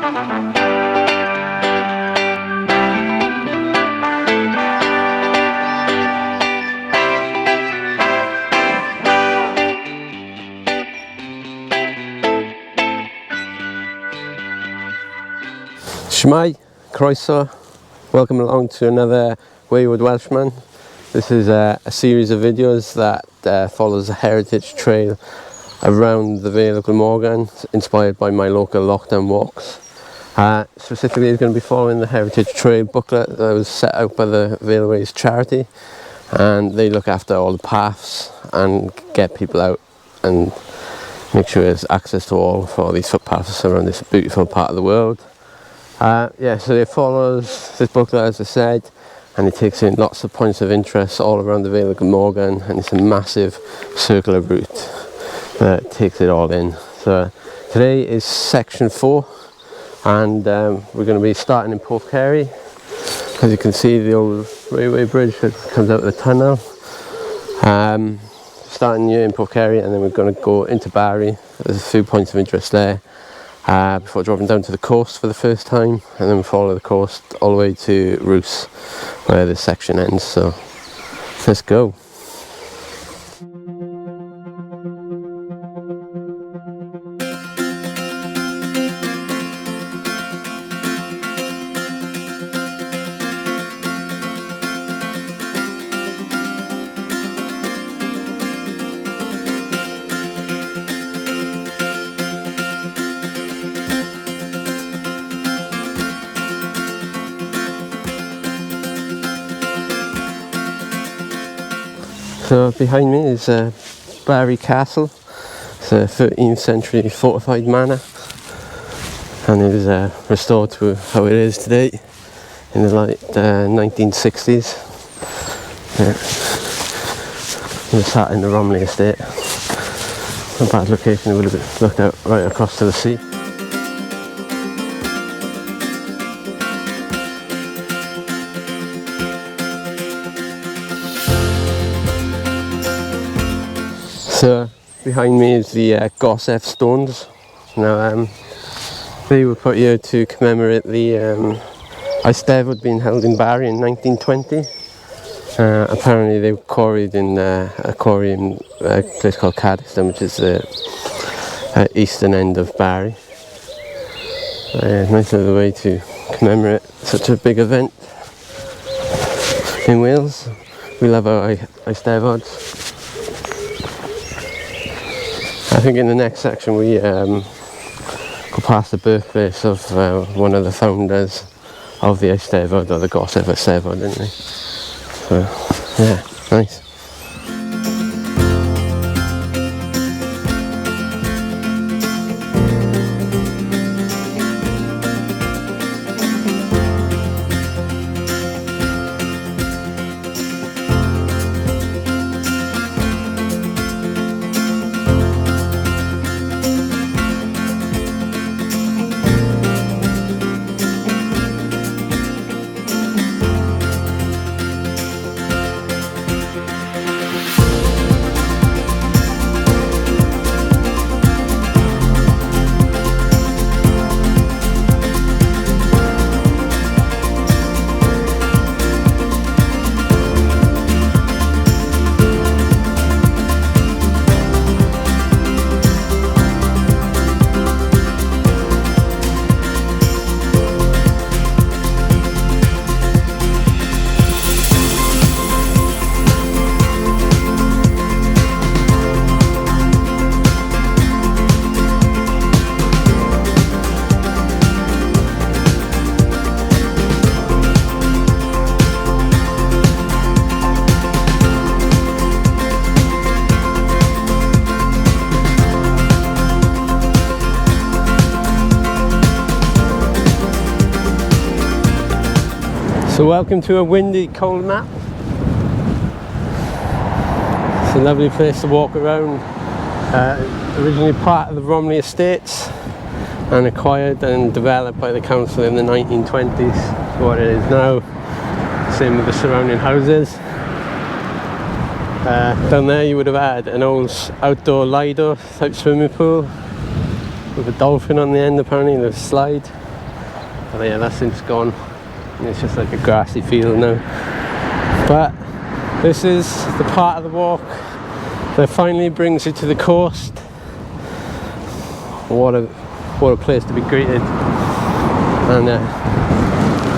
Shmai, croeso, welcome along to another Wayward Welshman. This is a series of videos that follows a heritage trail around the Vale of Glamorgan, inspired by my local lockdown walks. Specifically, it's going to be following the heritage trail booklet that was set out by the Valeways charity, and they look after all the paths and get people out and make sure there's access to all for these footpaths around this beautiful part of the world. So it follows this booklet, as I said, and it takes in lots of points of interest all around the Vale of Glamorgan, and it's a massive circular route that takes it all in. So today is section 4, and we're going to be starting in Porthkerry. As you can see, the old railway bridge that comes out of the tunnel. Starting here in Porthkerry, and then we're going to go into Barry. There's a few points of interest there. Before dropping down to the coast for the first time, and then we follow the coast all the way to Rhoose, where this section ends. So let's go. So behind me is Barry Castle. It's a 13th century fortified manor, and it is restored to how it is today in the late 1960s. We're sat in the Romley estate. A bad location, it would have looked out right across to the sea. So behind me is the Gorsef stones. Now they were put here to commemorate the Eisteddfod being held in Barry in 1920. Apparently they were quarried in a quarry in a place called Caddiston, which is the eastern end of Barry. Nice little way to commemorate such a big event in Wales. We love our Eisteddfods. I think in the next section we go past the birthplace of one of the founders of the Eisteddfod, or the Gorsef Eisteddfod, didn't they? So, yeah, nice. So welcome to a windy, cold nap. It's a lovely place to walk around. Originally part of the Romley estates and acquired and developed by the council in the 1920s. What it is now. Same with the surrounding houses. Down there you would have had an old outdoor Lido type swimming pool with a dolphin on the end, apparently, and a slide. But yeah, that's since gone. It's just like a grassy field now. But this is the part of the walk that finally brings you to the coast. What a place to be greeted. And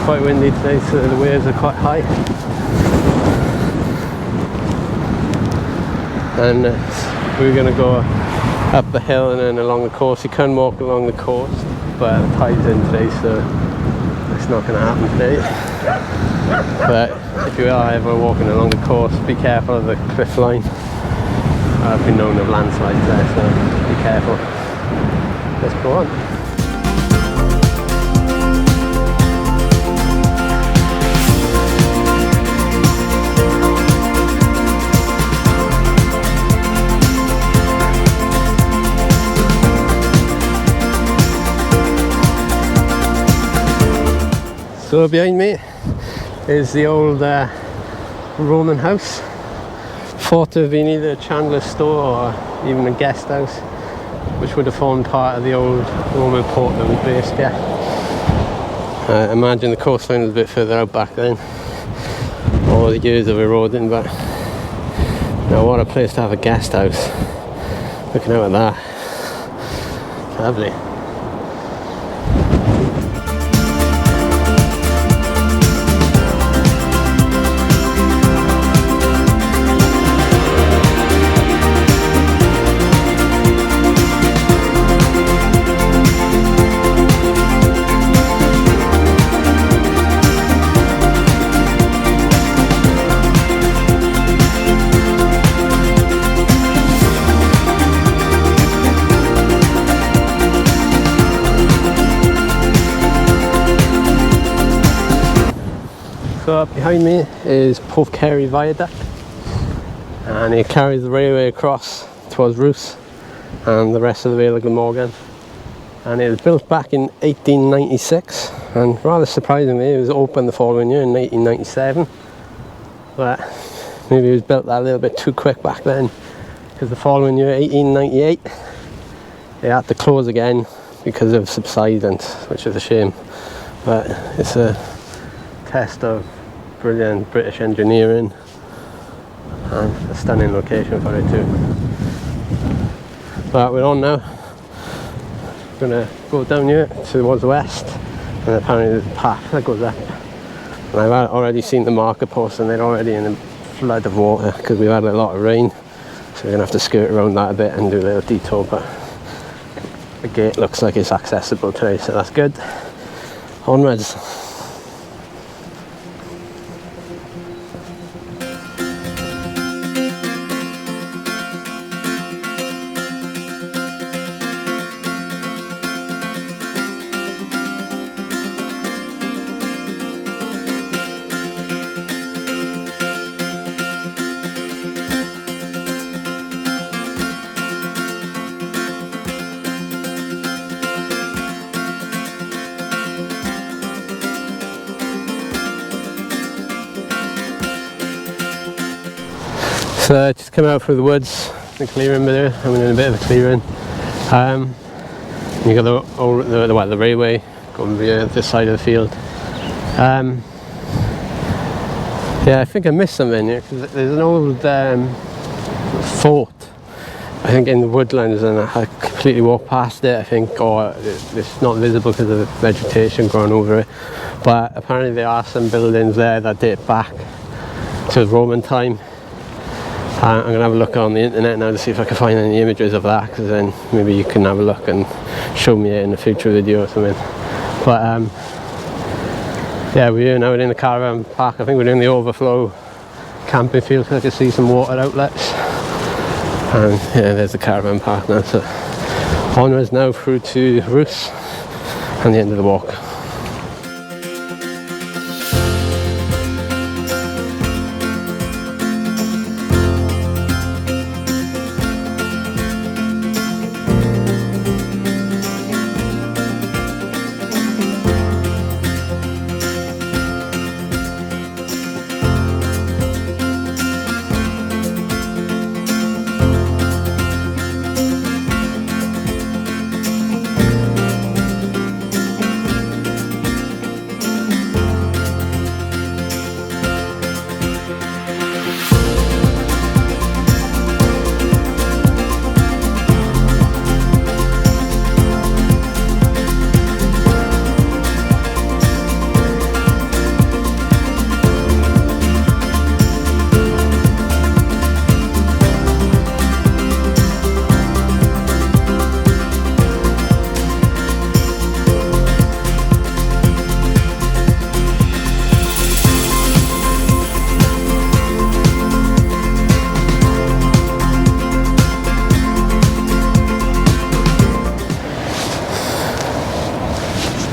quite windy today, so the waves are quite high. And we're going to go up the hill and then along the coast. You can walk along the coast, but the tide's in today, so it's not going to happen today. But if you are ever walking along the coast, be careful of the cliff line. I've been known of landslides there, so be careful. Let's go on. So behind me is the old Roman house. Thought to have been either a chandler's store or even a guest house, which would have formed part of the old Roman port that was based here. I imagine the coastline was a bit further out back then. All the years of eroding, but now what a place to have a guest house. Looking out at that. Lovely. So up behind me is Porthkerry Viaduct, and it carries the railway across towards Rhoose and the rest of the way to Glamorgan. And it was built back in 1896, and rather surprisingly it was opened the following year in 1897. But maybe it was built that a little bit too quick back then, because the following year, 1898, they had to close again because of subsidence, which is a shame. But it's a test of brilliant British engineering and a stunning location for it too. But we're on now. We're gonna go down here towards the west, and apparently there's a path that goes up. And I've already seen the marker posts, and they're already in a flood of water because we've had a lot of rain, so we're gonna have to skirt around that a bit and do a little detour. But the gate looks like it's accessible today, so that's good. Onwards. So I just come out through the woods, the clearing there. I'm in a bit of a clearing. You got the railway going via this side of the field. Yeah, I think I missed something here because there's an old fort, I think, in the woodlands, and I completely walked past it, I think, or it's not visible because of the vegetation growing over it. But apparently there are some buildings there that date back to Roman time. I'm going to have a look on the internet now to see if I can find any images of that, because then maybe you can have a look and show me it in a future video or something. But yeah, we're now in the caravan park. I think we're in the overflow camping field, so I can see some water outlets. And yeah, there's the caravan park now. So onwards now through to Rhoose and the end of the walk.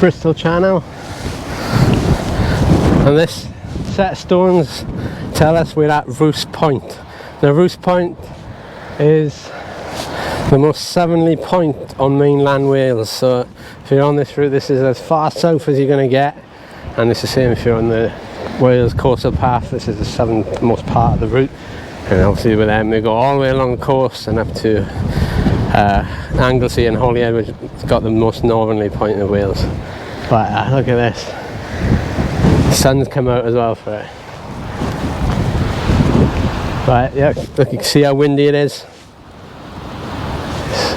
Bristol Channel, and this set of stones tell us we're at Rhoose Point. Now Rhoose Point is the most southerly point on mainland Wales, so if you're on this route, this is as far south as you're going to get, and it's the same if you're on the Wales coastal path. This is the southernmost part of the route, and obviously with them they go all the way along the coast and up to Anglesey and Holyhead, which has got the most northerly point of Wales. But look at this, the sun's come out as well for it. Right, yeah, look, you can see how windy it is.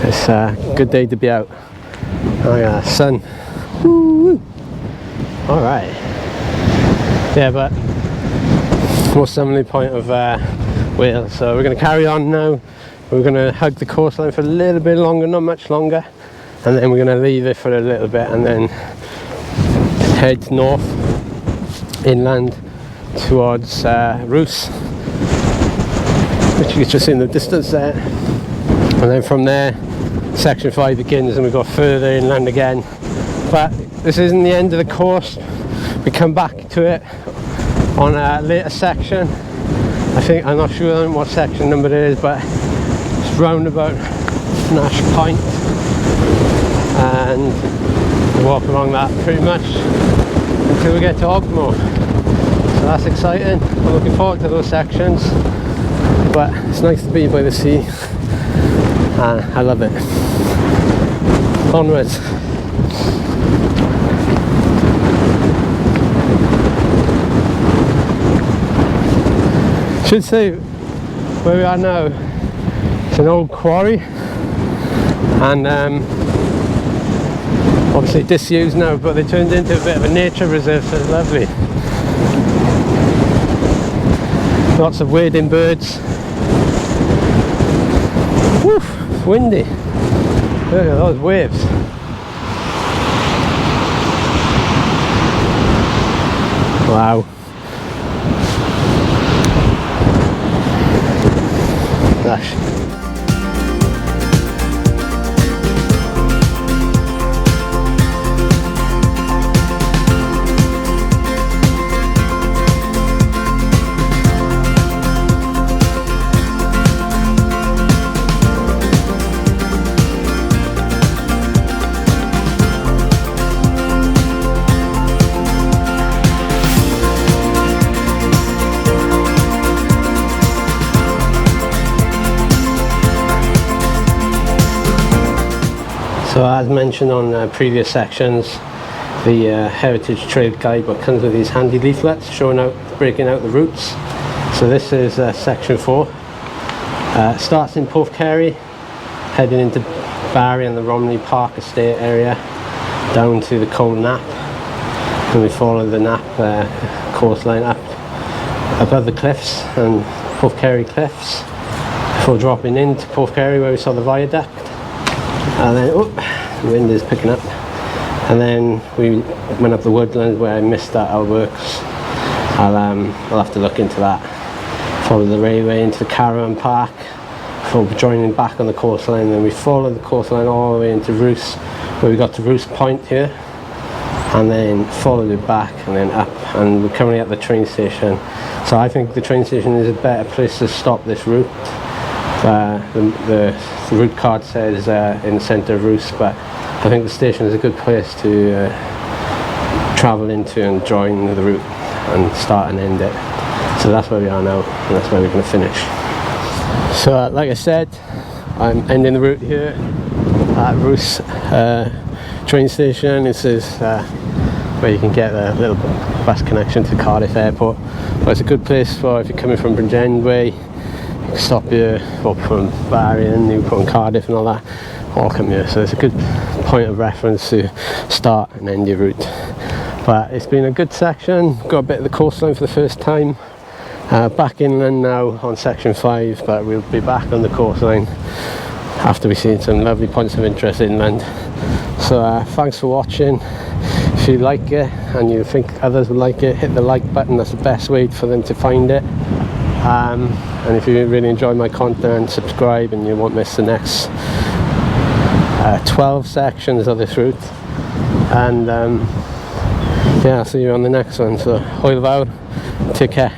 It's a good day to be out. Oh yeah, sun. Woo-woo. All right. Yeah, but most southerly point of Wales. So we're going to carry on now. We're going to hug the coastline for a little bit longer, not much longer, and then we're going to leave it for a little bit and then head north inland towards Rhoose, which you can just see in the distance there, and then from there section 5 begins and we go further inland again. But this isn't the end of the course, we come back to it on a later section. I'm not sure what section number it is, but it's round about Nash Point, and we walk along that pretty much until we get to Ogmore. So that's exciting. I'm looking forward to those sections, but it's nice to be by the sea and I love it. Onwards. Should say where we are now, it's an old quarry, and obviously disused now, but they turned into a bit of a nature reserve, so it's lovely. Lots of wading birds. Woof, windy. Look at those waves. Wow. Gosh. So as mentioned on previous sections, the Heritage Trail Guidebook comes with these handy leaflets breaking out the routes. So this is section 4. Starts in Porthkerry, heading into Barry and the Romney Park Estate area, down to the Cold Nap, and we follow the Nap coastline up above the cliffs and Porthkerry cliffs before dropping into Porthkerry where we saw the viaduct. And then, the wind is picking up, and then we went up the woodlands where I missed that outworks. I'll have to look into that. Follow the railway into the caravan park before joining back on the coastline. Then we followed the coastline all the way into Rhoose, where we got to Rhoose Point here, and then followed it back and then up, and we're currently at the train station. So I think the train station is a better place to stop this route. The route card says in the centre of Rhoose, but I think the station is a good place to travel into and join the route and start and end it. So that's where we are now, and that's where we're going to finish. So like I said, I'm ending the route here at Rhoose train station. This is where you can get a little bus connection to Cardiff Airport, but it's a good place for if you're coming from Bridgend way. Stop here, up from Barry and Newport and Cardiff and all that, all come here, so it's a good point of reference to start and end your route. But it's been a good section, got a bit of the coastline for the first time, back inland now on section 5, but we'll be back on the coastline after we've seen some lovely points of interest inland. So thanks for watching. If you like it and you think others would like it, hit the like button, that's the best way for them to find it. And if you really enjoy my content, subscribe and you won't miss the next 12 sections of this route. and yeah, I'll see you on the next one. So hwyl fawr, take care.